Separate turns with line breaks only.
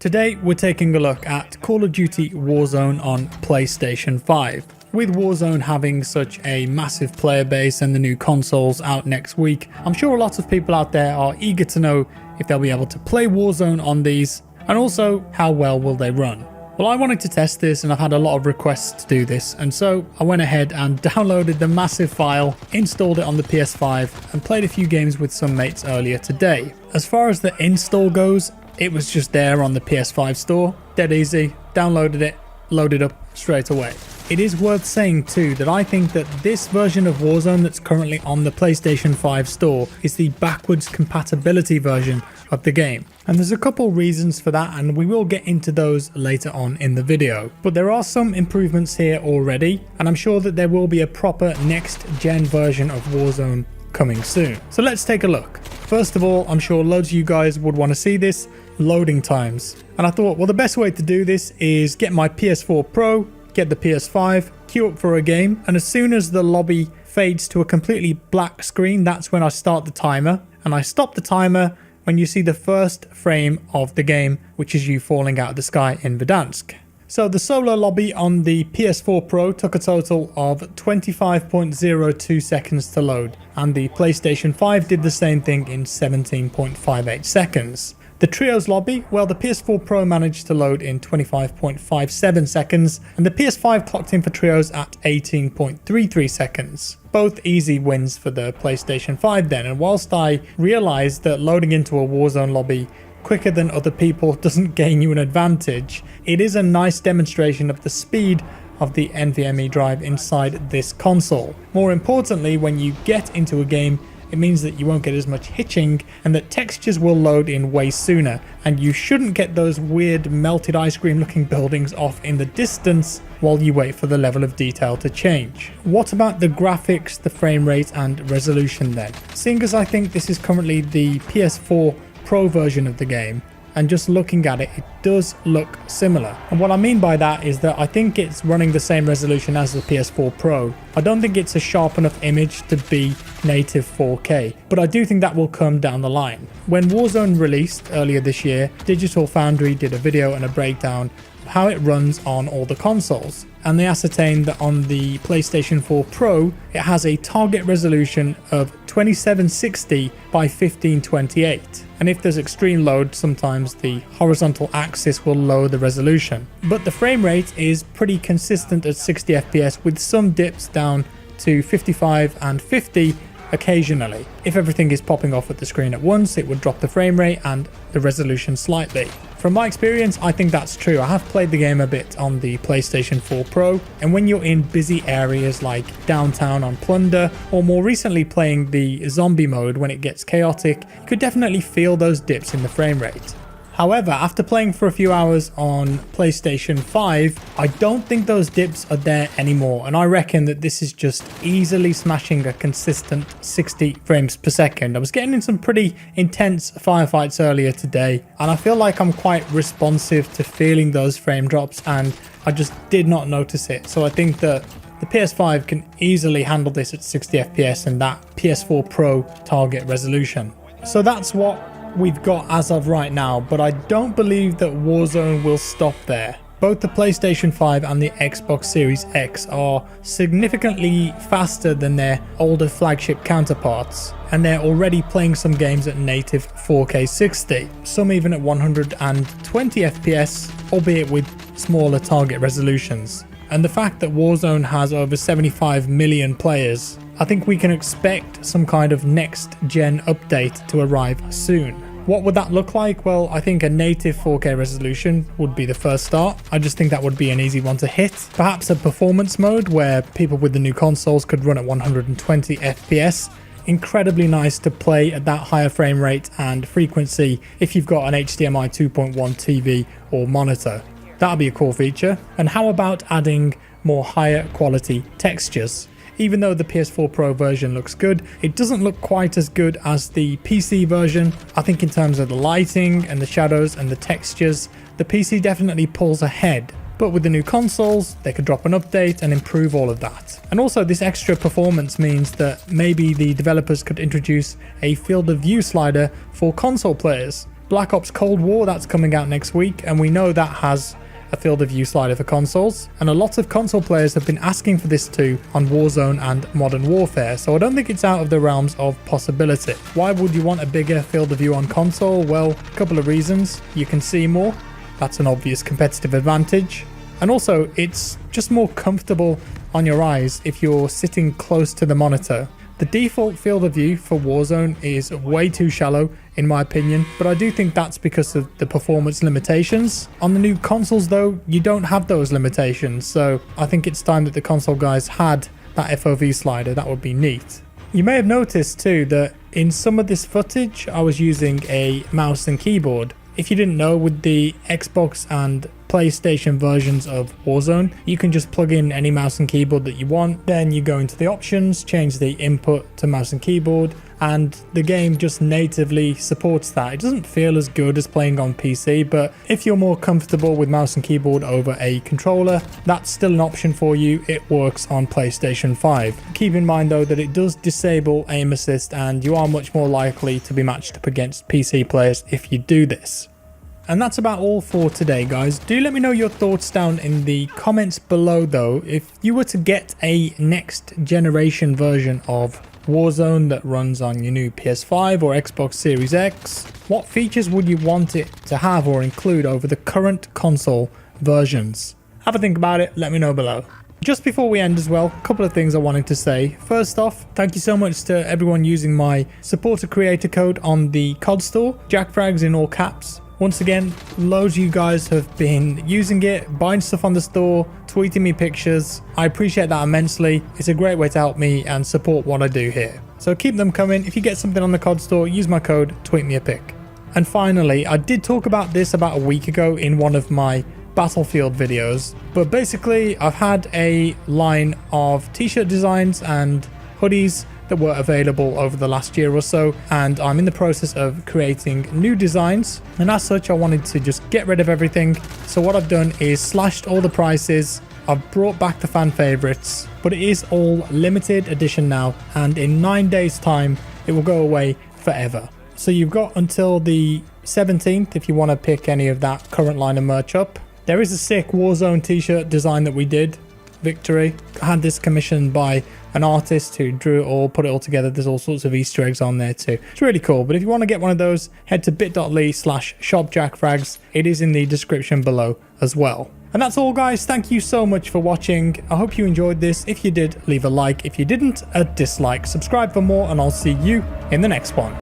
Today we're taking a look at Call of Duty Warzone on PlayStation 5. With Warzone having such a massive player base and the new consoles out next week, I'm sure a lot of people out there are eager to know if they'll be able to play Warzone on these, and also how well will they run. Well, I wanted to test this and I've had a lot of requests to do this, and so I went ahead and downloaded the massive file, installed it on the PS5 and played a few games with some mates earlier today. As far as the install goes, it was just there on the PS5 store, dead easy, downloaded it, loaded up straight away. It is worth saying too that I think that this version of Warzone that's currently on the PlayStation 5 store is the backwards compatibility version of the game. And there's a couple reasons for that, and we will get into those later on in the video. But there are some improvements here already, and I'm sure that there will be a proper next gen version of Warzone coming soon. So let's take a look. First of all, I'm sure loads of you guys would want to see this, loading times. And I thought, well, the best way to do this is get my PS4 Pro, get the PS5, queue up for a game, and as soon as the lobby fades to a completely black screen, that's when I start the timer. And I stop the timer when you see the first frame of the game, which is you falling out of the sky in Verdansk. So the solo lobby on the PS4 Pro took a total of 25.02 seconds to load, and the PlayStation 5 did the same thing in 17.58 seconds. The Trios lobby, well, the PS4 Pro managed to load in 25.57 seconds, and the PS5 clocked in for Trios at 18.33 seconds. Both easy wins for the PlayStation 5 then, and whilst I realised that loading into a Warzone lobby quicker than other people doesn't gain you an advantage, it is a nice demonstration of the speed of the NVMe drive inside this console. More importantly, when you get into a game, it means that you won't get as much hitching and that textures will load in way sooner, and you shouldn't get those weird melted ice cream looking buildings off in the distance while you wait for the level of detail to change. What about the graphics, the frame rate and resolution then? Seeing as I think this is currently the PS4 Pro version of the game, and just looking at it, it does look similar. And what I mean by that is that I think it's running the same resolution as the PS4 Pro. I don't think it's a sharp enough image to be native 4K, but I do think that will come down the line. When Warzone released earlier this year, Digital Foundry did a video and a breakdown of how it runs on all the consoles, and they ascertained that on the PlayStation 4 Pro, it has a target resolution of 2760 by 1528. And if there's extreme load, sometimes the horizontal axis will lower the resolution. But the frame rate is pretty consistent at 60 FPS with some dips down to 55 and 50 occasionally. If everything is popping off at the screen at once, it would drop the frame rate and the resolution slightly. From my experience, I think that's true. I have played the game a bit on the PlayStation 4 Pro, and when you're in busy areas like downtown on Plunder, or more recently playing the zombie mode when it gets chaotic, you could definitely feel those dips in the frame rate. However, after playing for a few hours on PlayStation 5, I don't think those dips are there anymore, and I reckon that this is just easily smashing a consistent 60 frames per second. I was getting in some pretty intense firefights earlier today, and I feel like I'm quite responsive to feeling those frame drops, and I just did not notice it. So I think that the PS5 can easily handle this at 60 FPS and that PS4 Pro target resolution. So that's what we've got as of right now, but I don't believe that Warzone will stop there. Both the PlayStation 5 and the Xbox Series X are significantly faster than their older flagship counterparts, and they're already playing some games at native 4K 60, some even at 120 FPS, albeit with smaller target resolutions. And the fact that Warzone has over 75 million players, I think we can expect some kind of next gen update to arrive soon. What would that look like? Well, I think a native 4K resolution would be the first start. I just think that would be an easy one to hit. Perhaps a performance mode where people with the new consoles could run at 120 FPS. Incredibly nice to play at that higher frame rate and frequency if you've got an HDMI 2.1 TV or monitor. That'll be a cool feature. And how about adding more higher quality textures? Even though the PS4 Pro version looks good, it doesn't look quite as good as the PC version. I think in terms of the lighting and the shadows and the textures, the PC definitely pulls ahead. But with the new consoles, they could drop an update and improve all of that. And also this extra performance means that maybe the developers could introduce a field of view slider for console players. Black Ops Cold War, that's coming out next week, and we know that has a field of view slider for consoles, and a lot of console players have been asking for this too on Warzone and Modern Warfare, so I don't think it's out of the realms of possibility. Why would you want a bigger field of view on console? Well, a couple of reasons. You can see more, that's an obvious competitive advantage, and also it's just more comfortable on your eyes if you're sitting close to the monitor. The default field of view for Warzone is way too shallow in my opinion, but I do think that's because of the performance limitations. On the new consoles though, you don't have those limitations, so I think it's time that the console guys had that FOV slider. That would be neat. You may have noticed too that in some of this footage I was using a mouse and keyboard. If you didn't know, with the Xbox and PlayStation versions of Warzone, you can just plug in any mouse and keyboard that you want. Then you go into the options, change the input to mouse and keyboard, and the game just natively supports that. It doesn't feel as good as playing on PC, but if you're more comfortable with mouse and keyboard over a controller, that's still an option for you. It works on PlayStation 5. Keep in mind though that it does disable aim assist, and you are much more likely to be matched up against PC players if you do this. And that's about all for today, guys. Do let me know your thoughts down in the comments below though. If you were to get a next generation version of Warzone that runs on your new PS5 or Xbox Series X, what features would you want it to have or include over the current console versions? Have a think about it, let me know below. Just before we end as well, a couple of things I wanted to say. First off, thank you so much to everyone using my supporter creator code on the COD store, JackFrags in all caps. Once again, loads of you guys have been using it, buying stuff on the store, tweeting me pictures. I appreciate that immensely. It's a great way to help me and support what I do here. So keep them coming. If you get something on the COD store, use my code, tweet me a pic. And finally, I did talk about this about a week ago in one of my Battlefield videos, but basically I've had a line of t-shirt designs and hoodies that were available over the last year or so, and I'm in the process of creating new designs, and as such I wanted to just get rid of everything. So what I've done is slashed all the prices. I've brought back the fan favorites, but it is all limited edition now, and in 9 days time it will go away forever. So you've got until the 17th if you want to pick any of that current line of merch up. There is a sick Warzone t-shirt design that we did, Victory. I had this commissioned by an artist who drew it all, put it all together. There's all sorts of Easter eggs on there too. It's really cool, but if you want to get one of those, head to bit.ly/shopjackfrags. It is in the description below as well. And that's all, guys. Thank you so much for watching. I hope you enjoyed this. If you did, leave a like. If you didn't, a dislike. Subscribe for more, and I'll see you in the next one.